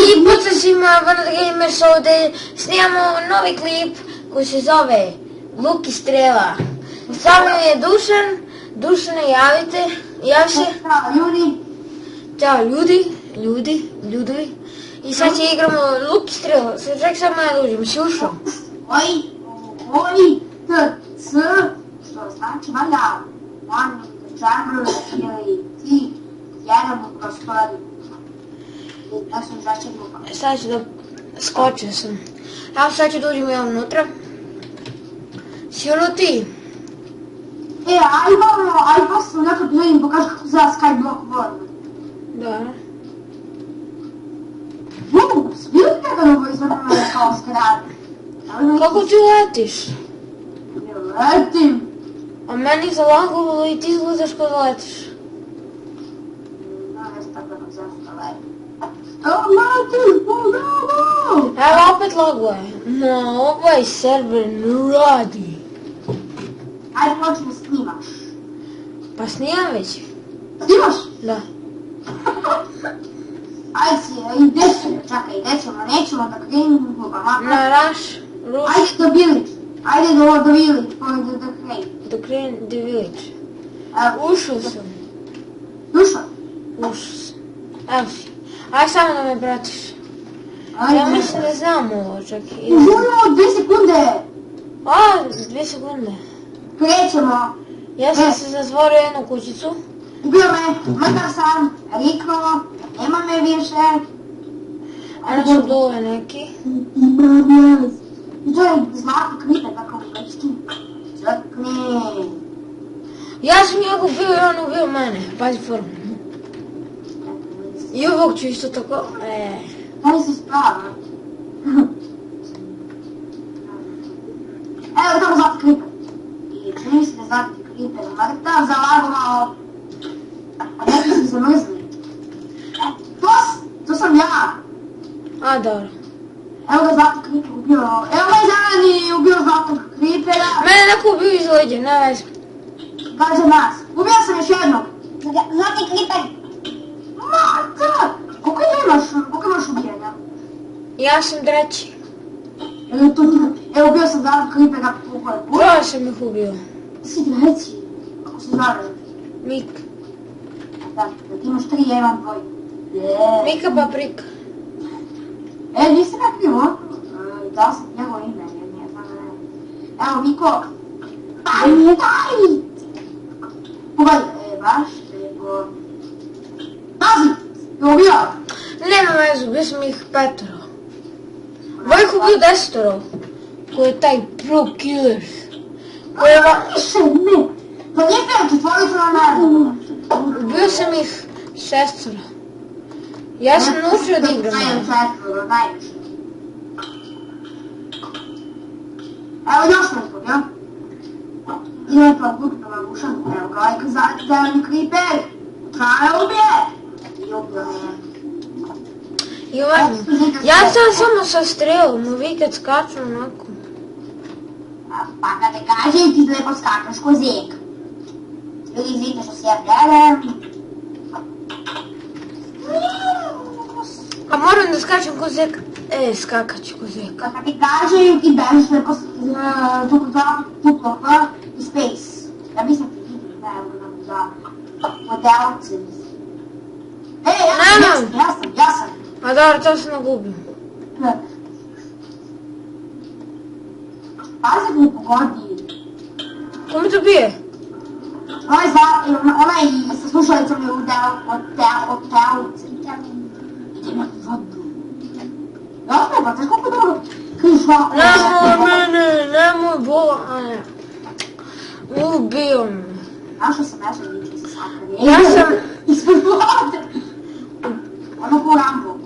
I pozdrav svima, Vanad Gamers ovdje snimamo novi klip koji se zove Luk i strela. Sa mnom je Dušane, javi se. Ćao ljudi. Ćao ljudovi. I sad će igramo Luk i strela, ček samo ja dođem, si ušao? Oj, TC, što znači valjda one in the chamber ili ti jedan u prostoriju. Ja sam žačeg lupa. Sad ću da skočio sam. Evo sad ću dođem ja unutra. Si ono ti? Aj poslije nekako da vidim pokaži kako zela Skyblock World. Da. Vidite da ovo izvrno je kao skrade? Kako ti letiš? Letim. A meni se lagovalo i ti izgledaš kad letiš. Evo opet laguje. No, ovaj server ne radi. Ajde počne snimaš. Pa snimam već. Snimaš? Da. Ajde, gdje ćemo, nećemo da krenemo Na Rush. Ajde do Village. Ajde do Village, da krenemo. Do Village. Ušao sam. Ušao? sam. Evo si. Aj samo da me pratiš. Ja mislim da znam ovo čak. Užurno, 2 sekunde. 2 sekunde. Krećemo. Ja sam se zatvorio jednu kućicu. Ubio me, mrtav sam, riknuo, nema me više. Ono su dole neki. I to je zlatni knipe, tako mi večki. Čekni. Ja sam njega ubio i on ubio mene. Pazi formu. I ovog ću isto tako. Daj si spravo. Evo tamo zlatni knipe. I čini se da zlatni knipe mrtav, zalagovao. A neki su se mrzli. To sam ja. A, dobro. Evo ga zlatnog kripe ubio. Evo ovaj zeleni ubio zlatnog kripera. Mene neko ubio iz leđa, ne vezi. Kaže nas. Ubio sam još jednog. Zlatni kriper. Mata! Koliko imaš ubijanja? Ja sam treći. Evo ubio sam zlatnog kripera. Troje sam ih ubio. Ti si treći. Ako se zove. Mik. Da ti imaš 3, ja imam 2. Mika Paprika. Nisam ja krivo. Da sam njegovo ime, jer nije znam da ne. Evo Miko. Daj! Pogledaj, baš, nego... Pazi! Je ubio! Nema vezu, bio sam ih 5. Ovo ih ubio 10. Ko je taj pro killer. Više ne! To nije peo, četvoricu na mene. Ubio sam ih 6. Ja sam naučio da igram. Najviše. Evo još neko, ja? Idemo to put prema gušan. Evo ga ovaj zeleni kriper. Traje ubije. I ubio me. I ovako. Ja sam samo sa strelom, no vi kad skaču onako. Pa kad te kažem ti lepo skakaš ko zek. Ljudi izvidite što se ja gledam. A moram da skačem ko zeka. Skakat ću ko zeka. Kad ti kažem ti bežiš lepo tuplova i space. Ja mislim ti vidim, da evo nam za modelce. Ja sam. A dobro, to se nagubim. Pazi mi pogodi. Ko mi to bije? Onaj sa slušalicom je od teolice. Ide me u vodu. Dobro, pa znaš koliko dobro krišla. Nemoj bola, a ne. Ubio me. Našao sam nešto liči sa sakar. Ja sam... Ispod vode. Ono ko Rambo.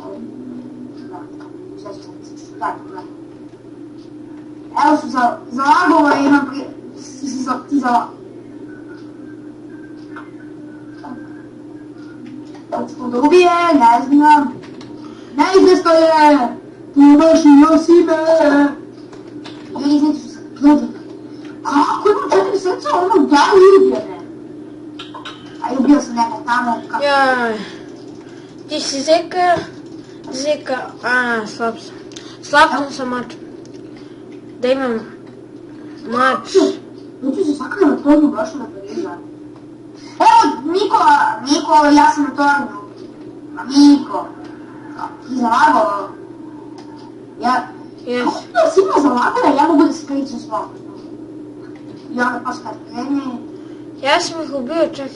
Evo su za lagova i imam prije... Ti za... Kako da ubije, ne znam. Neizvjesto je! Ti imaš i nosi me! Ljudi, znate što sam gledali. Kako imam 4 srca, ono da li ubije me? A i ubio sam nekog tamo. Jaj. Ti si zeka, Zika, slab sam. Slab sam sa mačom. Da imam mač. Neću se sakrio na tornju, baš na Pariza. Evo, Niko, ja sam na tornju. Ma Niko. Ti zalagao. Jes. Kako ti si ima zalagao, ja mogu da se krećem slobodno. I onda pas kad krene. Ja sam ih ubio čak.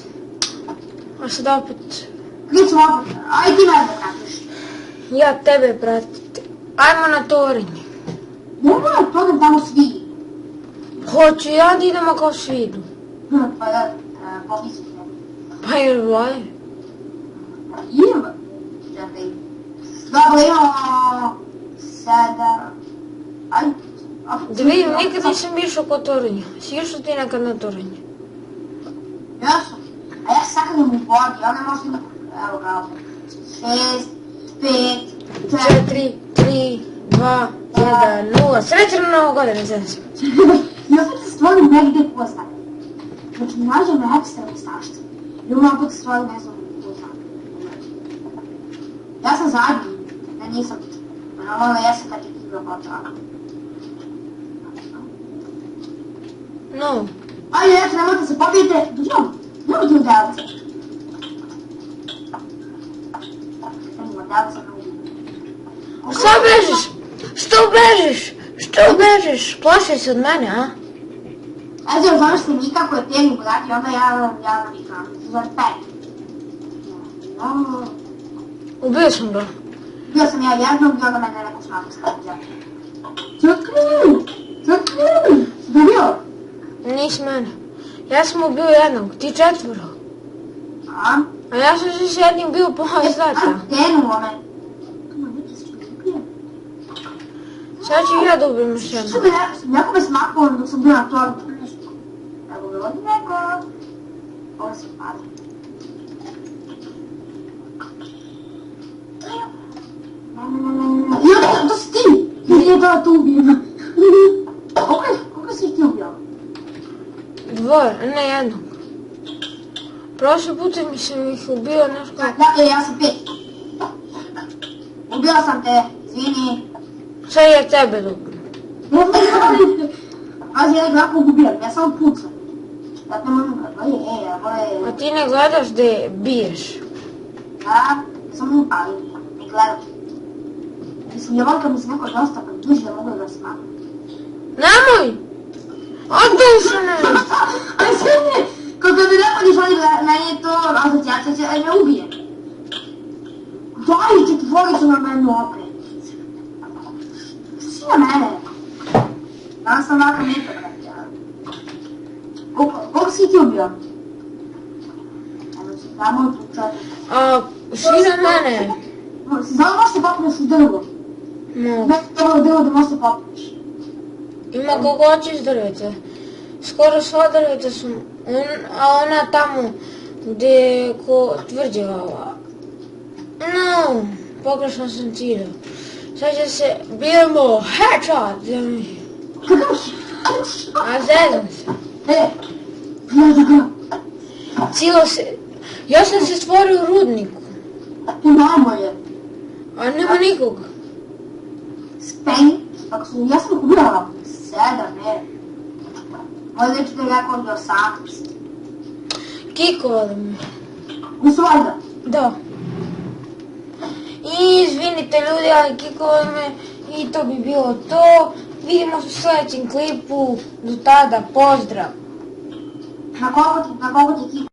A sad opet. Krećem opet, aj ti mene pratiš. Ja tebe pratiti. Ajmo na torenje. Ne mora to da tamo svi. Hoću ja da idemo kao svi idu. Pa da, pomislim. Pa jer bolje. Ima. Čekaj. Dobro, imamo 7. Aj. Da vidim, nikad nisam išao kod torenja. Si išao ti nekad na torenje? Ja sam. A ja sakrijem u vodi, ona može ima... Evo ga opet. 6, 5, 4... 4, 3, 2, 1, 0. Srećno Novu godinu, znači. I opet se stvorim negdje poznaje. Znači, nađem na ekstra mjestaštvo. I onda opet se stvorim, ne znam, poznaje. Ja sam zadnji. Ne, nisam. Normalno, ja sam kad je igra počela. No. Ajde, eto, nemojte se pobijete. Nemojte u delce. Nemojte u delce, ne ubijem. Što bežiš? Što bežiš? Što bežiš? Plašiš se od mene, a? Ajde, zoveš se Mika koji je tijeli brat i onda ja navikam. Zove Pet. Ubio sam ga. Bio sam ja jednog i onda mene neko smaka stavlja. Čekaj! Si dobio? Nisi mene. Ja sam ubio jednog, ti 4. A? A ja sam se s jednim bio pola sata. Tenuo me. Sad ću ja da ubijem još jednog. Što bi neko me smakao dok sam bio na tortu. Evo ga vodi neko. Ovo se pali. Jo, to si ti! Nije da tu ubijem. Koliko si ti ubio? 2, ne jednog. Prošli puta mi sam ih ubio nešto. Da, ja sam 5. Ubio sam te, izvini. Sad ja tebe dobijem. Pazi, ja nekako ubijem, ja samo pucam. Da te možem kad A ti ne gledaš gdje biješ. Da, ja samo upalim, ne gledam. Mislim, ja volim kad mi se neko dosta približi da mogu da smakam. Nemoj! Odušene! Aj sve ne, kako mi neko ne želi da meni je to asocijacija će me ubije. Daj četvoricu na mene opet. Što si na mene? Danas sam ovako neka, brate. Koliko si ti ubio? Evo si tamo tu četiri. Svi na mene. Znamo možeš se popneš u drvo. Mogu. Ne, ovo drvo da možeš se popneš. Ima koliko hoćeš drveća. Skoro sva drveća su, a ona tamo gdje je ko tvrđava. No, pogrešno sam ciljao. Sad će se bijemo headshot. Kakav? A zezam se. Gledaj ga. Cijelo se, ja sam se stvorio u rudniku. Tu namo je. A nema nikoga. Spenj, ako sam, ja sam ih ubirala. 7, ne. Možda neću da je rekao do 18. Kikovali me. Nisu valjda? Da. I izvinite ljudi, ali kikovali me i to bi bilo to. Vidimo se u sljedećem klipu. Do tada, pozdrav. Na koliko ti kik?